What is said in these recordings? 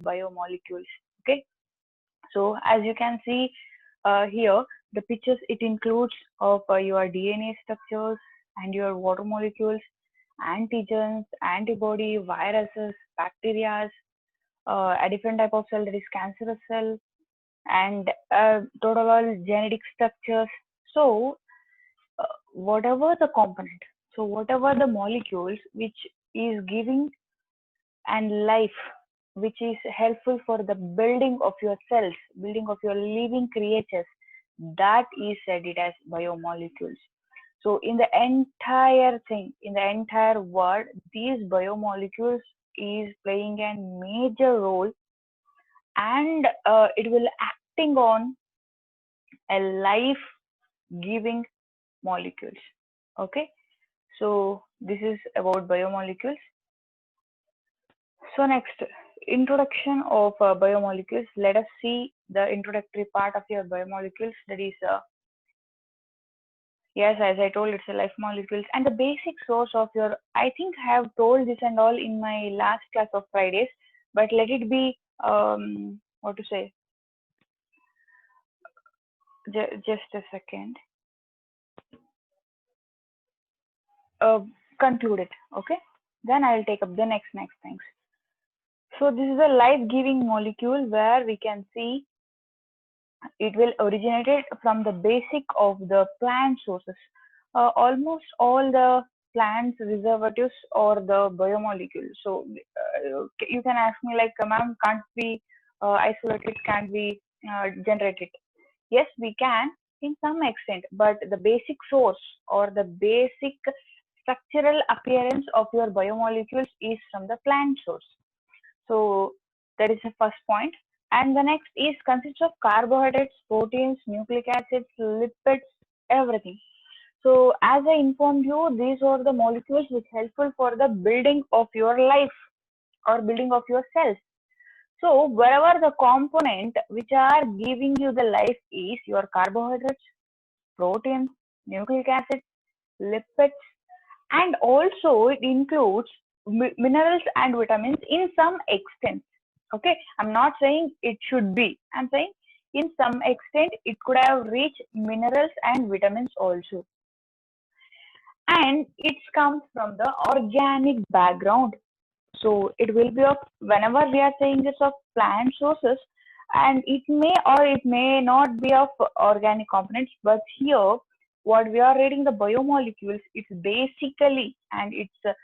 biomolecules. Okay, so as you can see here, the pictures, it includes of your DNA structures and your water molecules, antigens, antibody, viruses, bacteria, a different type of cell, that is cancerous cell, and total all genetic structures. So whatever the component, so whatever the molecules which is giving and life, which is helpful for the building of your cells, building of your living creatures, that is said it as biomolecules. So in the entire thing, in the entire world, these biomolecules is playing a major role, and it will acting on a life giving molecules. Okay, so this is about biomolecules. So next, introduction of biomolecules. Let us see the introductory part of your biomolecules. That is, yes, as I told, it's a life molecules and the basic source of your. I think I have told this and all in my last class of Fridays, but let it be. What to say? Just a second. Uh, Conclude it. Okay. Then I will take up the next things. So this is a life-giving molecule where we can see it will originate from the basic of the plant sources. Almost all the plants reservatives or the biomolecules. So you can ask me like, ma'am, can't we isolate it? Can't we generate it? Yes, we can in some extent, but the basic source or the basic structural appearance of your biomolecules is from the plant source. So that is the first point. And the next is consists of carbohydrates, proteins, nucleic acids, lipids, everything. So as I informed you, these are the molecules which helpful for the building of your life or building of your cells. So wherever the component which are giving you the life is your carbohydrates, proteins, nucleic acids, lipids, and also it includes minerals and vitamins in some extent. Okay, I'm not saying it should be, I'm saying in some extent it could have reached minerals and vitamins also, and it comes from the organic background. So it will be of, whenever we are saying this of plant sources, and it may or it may not be of organic components, but here what we are reading the biomolecules, it's basically and it's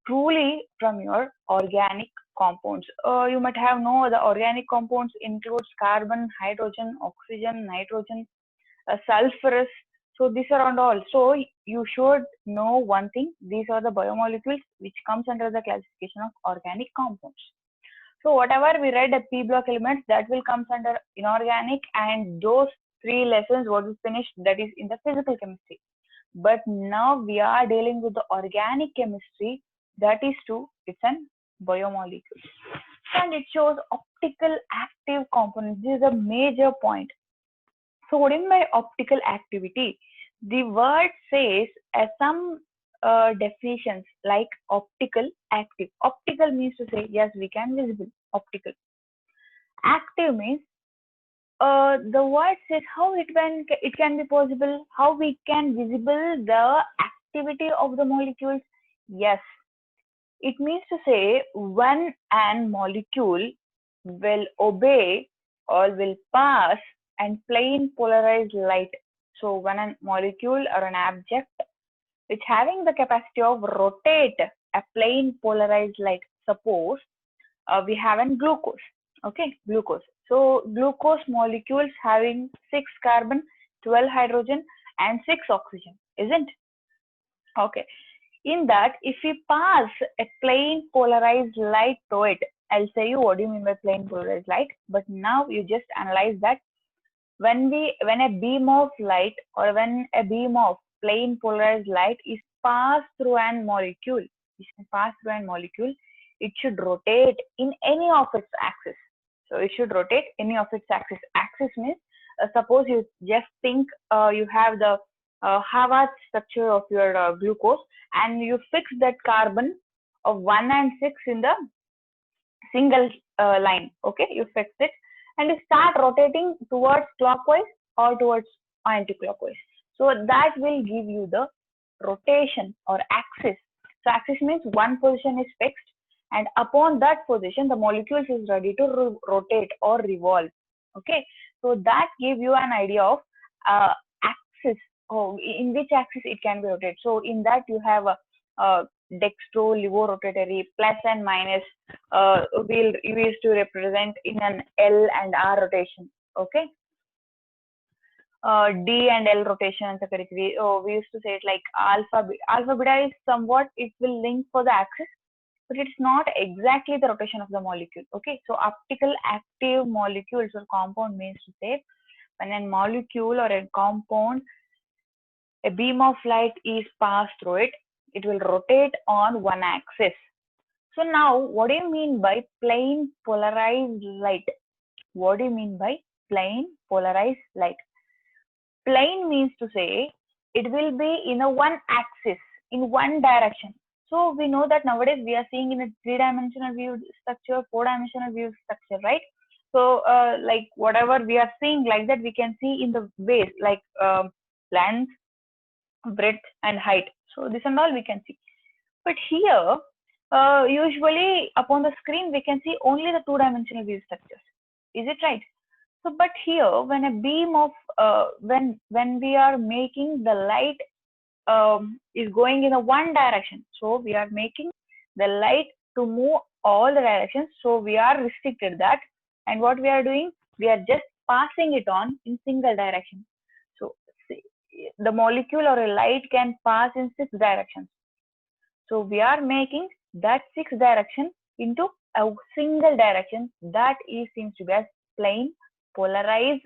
truly from your organic compounds. You might have know the organic compounds includes carbon, hydrogen, oxygen, nitrogen, sulfurous. So these are and all. So you should know one thing. These are the biomolecules which comes under the classification of organic compounds. So whatever we read at P block elements, that will comes under inorganic, and those three lessons what we finished, that is in the physical chemistry. But now we are dealing with the organic chemistry, that is true, it's an biomolecule. And it shows optical active components. This is a major point. So what in my optical activity? The word says some definitions like optical active. Optical means to say yes, we can visible. Optical active means the word says how it can be possible, how we can visible the activity of the molecules. Yes, it means to say when an molecule will obey or will pass and plane polarized light. So when a molecule or an object which having the capacity of rotate a plane polarized light, suppose we have an glucose. Okay, glucose. So glucose molecules having 6 carbon, 12 hydrogen and 6 oxygen, isn't? Okay. In that, if we pass a plane polarized light to it, I'll say you what do you mean by plane polarized light, but now you just analyze that when a beam of light or when a beam of plane polarized light is passed through an molecule, it should rotate in any of its axis. So it should rotate any of its axis. Axis means suppose you just think you have the Harvard structure of your glucose, and you fix that carbon of 1 and 6 in the single line. Okay, you fix it and you start rotating towards clockwise or towards anti-clockwise. So that will give you the rotation or axis. So axis means one position is fixed, and upon that position the molecules is ready to rotate or revolve. Okay, so that gives you an idea of axis. Oh, in which axis it can be rotated. So in that you have a dextro levo rotatory plus and minus. We'll use to represent in an L and R rotation. Okay, D and L rotation. We used to say it like alpha. Alpha beta is somewhat it will link for the axis, but it's not exactly the rotation of the molecule. Okay, so optical active molecules or compound means to say when a molecule or a compound, a beam of light is passed through it, it will rotate on one axis. So now, what do you mean by plane polarized light? What do you mean by plane polarized light? Plane means to say it will be in a one axis, in one direction. So we know that nowadays we are seeing in a three-dimensional view structure, four-dimensional view structure, right? So like whatever we are seeing like that, we can see in the ways like length, breadth, and height. So this and all we can see. But here, usually upon the screen we can see only the two-dimensional view structures. Is it right? So, but here, when a beam of when we are making the light is going in a one direction, so we are making the light to move all the directions. So we are restricted that, and what we are doing, we are just passing it on in single direction. So see, the molecule or a light can pass in six directions. So we are making that six direction into a single direction. That is seems to be as plane polarized.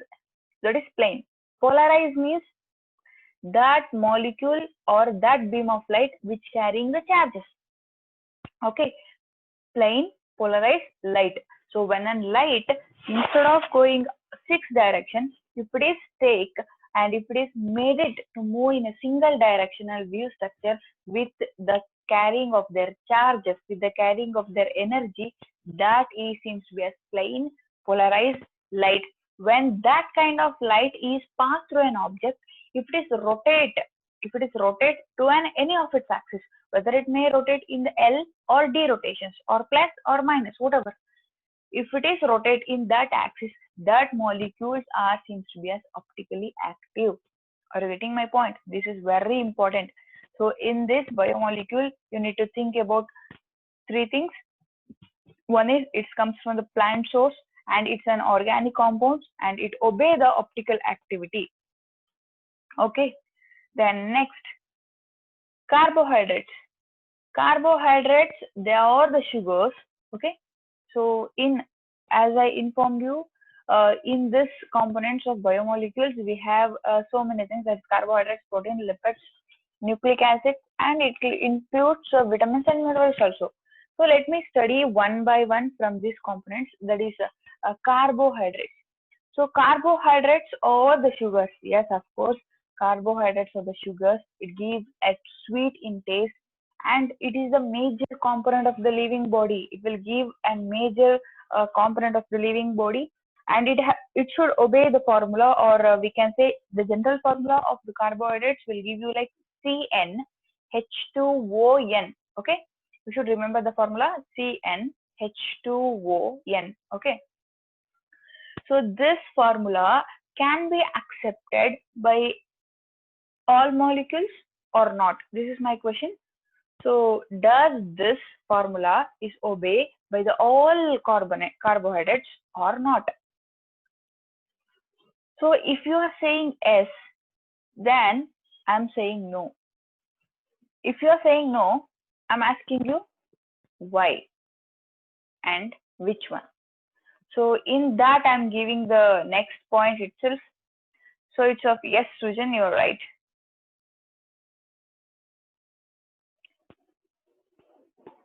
That is plane. Polarized means that molecule or that beam of light which carrying the charges. Okay, plane polarized light. So when a light instead of going six directions, if it is take and if it is made it to move in a single directional view structure with the carrying of their charges, with the carrying of their energy, that is seems to be as plane polarized light. When that kind of light is passed through an object, if it is rotate to any of its axis, whether it may rotate in the L or D rotations or plus or minus, whatever. If it is rotate in that axis, that molecules are seems to be as optically active. Are you getting my point? This is very important. So in this biomolecule, you need to think about three things. One is it comes from the plant source and it's an organic compound and it obey the optical activity. Okay. Then next, carbohydrates. Carbohydrates, they are the sugars. Okay. So in, as I informed you, in this components of biomolecules, we have so many things like carbohydrates, protein, lipids, nucleic acid, and it includes vitamins and minerals also. So let me study one by one from these components. That is carbohydrates. So carbohydrates are the sugars. Yes, of course, carbohydrates are the sugars. It gives a sweet in taste, and it is a major component of the living body. It will give a major component of the living body, and it should obey the formula, or we can say the general formula of the carbohydrates will give you like CnH2ON. Okay, you should remember the formula CnH2ON. Okay. So this formula can be accepted by all molecules or not? This is my question. So does this formula is obeyed by the all carbohydrates or not? So if you are saying yes, then I'm saying no. If you are saying no, I'm asking you why and which one. So in that I'm giving the next point itself. So it's of yes, Sujan, you're right.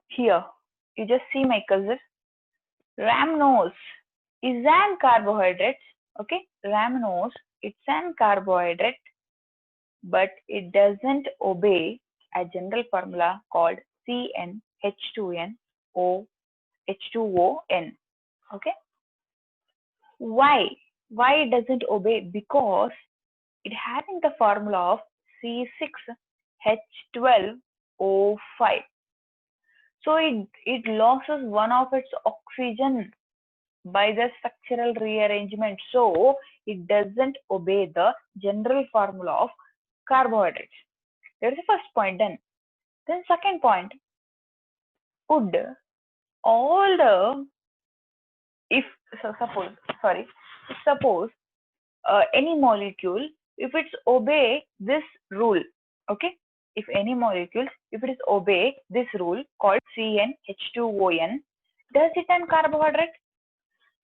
Here, you just see my cursor. Rhamnose is an carbohydrate. Okay, rhamnose, it's an carbohydrate, but it doesn't obey a general formula called CnH2nO H2ON. Okay. Why? Why it doesn't obey? Because it having the formula of C6H12O5. So it loses one of its oxygen by the structural rearrangement. So it doesn't obey the general formula of carbohydrates. That's the first point done. Then second point, would all the, if so suppose any molecule, if it's obey this rule, okay, if any molecules, if it is obey this rule called CnH2ON, does it turn carbohydrate?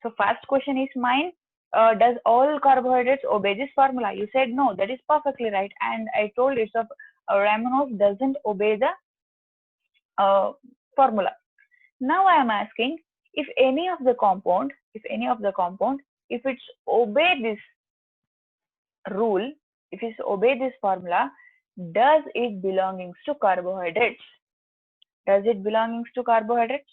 So first question is mine, does all carbohydrates obey this formula? You said no, that is perfectly right, and I told it's of Ramenos doesn't obey the formula. Now I am asking, if any of the compound, if it's obey this rule, if it's obey this formula, does it belongs to carbohydrates? Does it belongs to carbohydrates?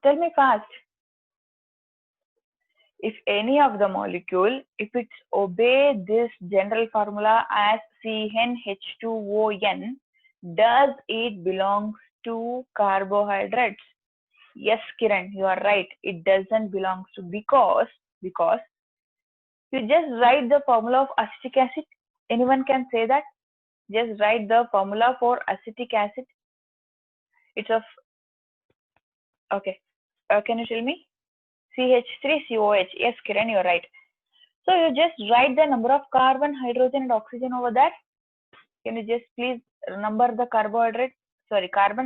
Tell me fast. If any of the molecule, if it's obey this general formula as CnH2ON, does it belongs to carbohydrates? Yes, Kiran, you are right. It doesn't belong to, because you just write the formula of acetic acid. Anyone can say that? Just write the formula for acetic acid. It's of, okay. Can you tell me? CH3COH. Yes, Kiran, you're right. So you just write the number of carbon, hydrogen, and oxygen over that. Can you just please number the carbon,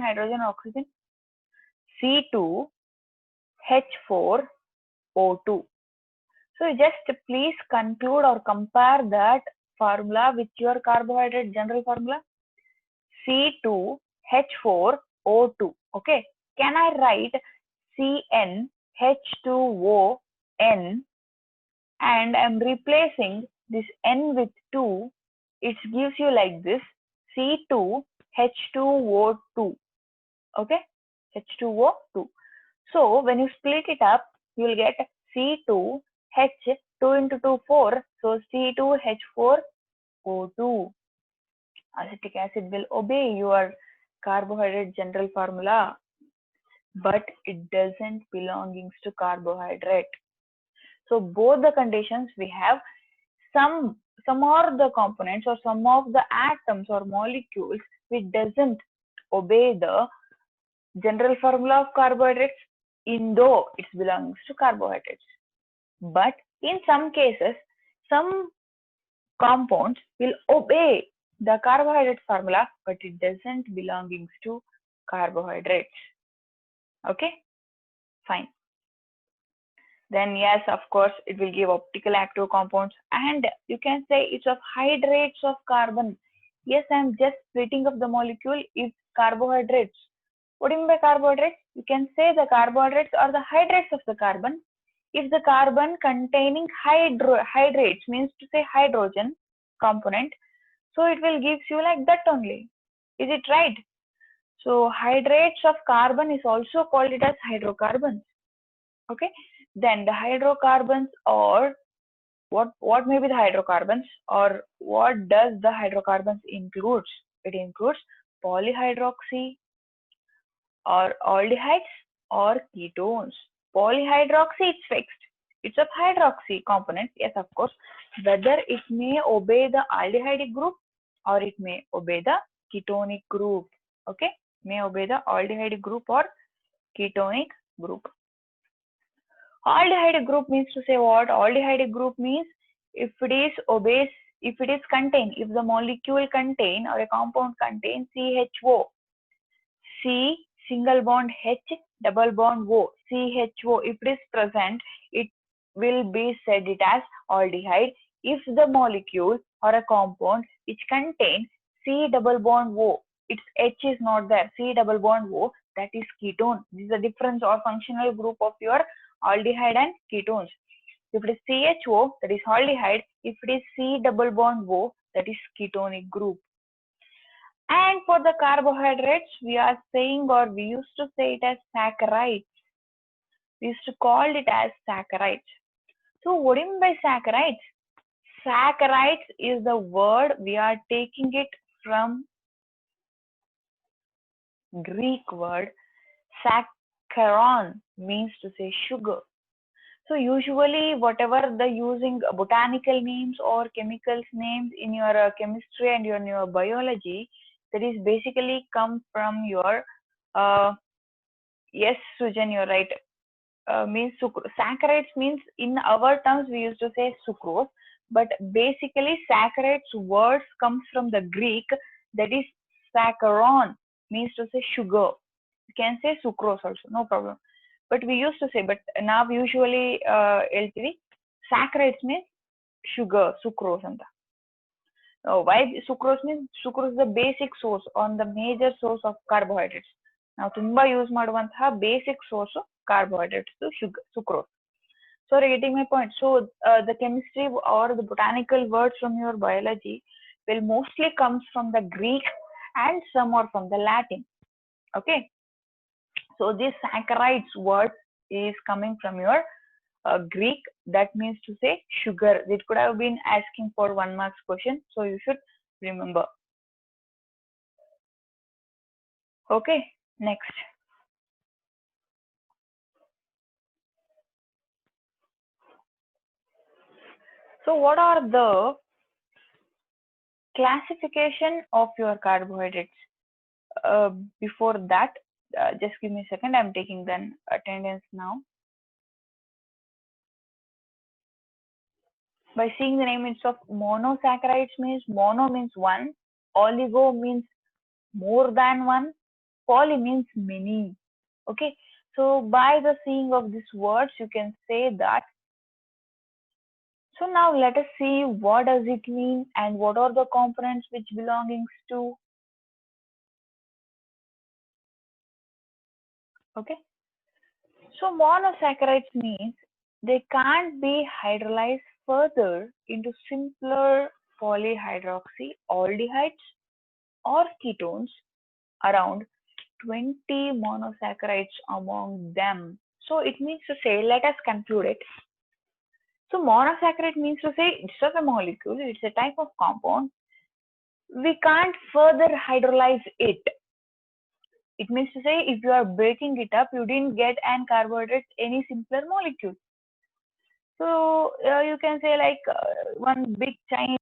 hydrogen, oxygen? C2H4O2. So just please conclude or compare that formula with your carbohydrate general formula. C2H4O2. Okay. Can I write CnH2ON and I'm replacing this N with 2? It gives you like this, C2H2O2. Okay. H2O2. So when you split it up, you will get C2H, 2 into 2, 4. So C2H4O2. Acetic acid will obey your carbohydrate general formula, but it doesn't belongs to carbohydrate. So both the conditions we have, some are the components or some of the atoms or molecules which doesn't obey the general formula of carbohydrates, in though it belongs to carbohydrates. But in some cases, some compounds will obey the carbohydrate formula, but it doesn't belongs to carbohydrates. Okay, fine. Then yes, of course, it will give optical active compounds, and you can say it's of hydrates of carbon. Yes, I'm just splitting up the molecule is carbohydrates. What do you mean by carbohydrates? You can say the carbohydrates are the hydrates of the carbon. If the carbon containing hydrates means to say hydrogen component, so it will gives you like that only. Is it right? So hydrates of carbon is also called it as hydrocarbons. Okay. Then the hydrocarbons, or what may be the hydrocarbons, or what does the hydrocarbons includes? It includes polyhydroxy or aldehydes or ketones. Polyhydroxy is fixed. It's a hydroxy component. Yes, of course. Whether it may obey the aldehydic group or it may obey the ketonic group. Okay, may obey the aldehydic group or ketonic group. Aldehyde group means to say what? Aldehyde group means if it is obeys, if it is contained, if the molecule contain or a compound contains CHO, C single bond H double bond O, CHO, if it is present, it will be said it as aldehyde. If the molecule or a compound which contains C double bond O, its H is not there, C double bond O, that is ketone. This is the difference or functional group of your aldehyde and ketones. If it is CHO, that is aldehyde. If it is C double bond O, that is ketonic group. And for the carbohydrates, we are saying, or we used to say it as saccharides. We used to call it as saccharides. So what do you mean by saccharides? Saccharides is the word, we are taking it from Greek word saccharon, means to say sugar. So usually whatever the using botanical names or chemicals names in your chemistry and your biology, that is basically come from your yes, Sujan, you're right. Means sucrose. Saccharides means in our terms we used to say sucrose, but basically saccharides words comes from the Greek, that is saccharon, means to say sugar. You can say sucrose also, no problem. But we used to say, but now usually LTV saccharides means sugar, sucrose and why sucrose means sucrose is the basic source on the major source of carbohydrates. Now ತುಂಬಾ use ಮಾಡುವಂತಹ basic source of carbohydrates to sugar, sucrose. So you're getting my point. So the chemistry or the botanical words from your biology will mostly comes from the Greek and some are from the Latin. Okay. So this saccharides word is coming from your Greek. That means to say sugar. It could have been asking for 1 mark question. So you should remember. Okay. Next. So what are the classification of your carbohydrates? Before that, just give me a second. I'm taking the attendance now. By seeing the name itself, monosaccharides means mono means one, oligo means more than one, poly means many. Okay, so by the seeing of these words, you can say that. So now let us see what does it mean and what are the components which belongings to. Okay, so monosaccharides means they can't be hydrolyzed further into simpler polyhydroxyaldehydes or ketones, around 20 monosaccharides among them. So it means to say, let us conclude it. So monosaccharide means to say it's just a molecule, it's a type of compound. We can't further hydrolyze it. It means to say if you are breaking it up, you didn't get an carbohydrate, any simpler molecule. So you can say like one big Chinese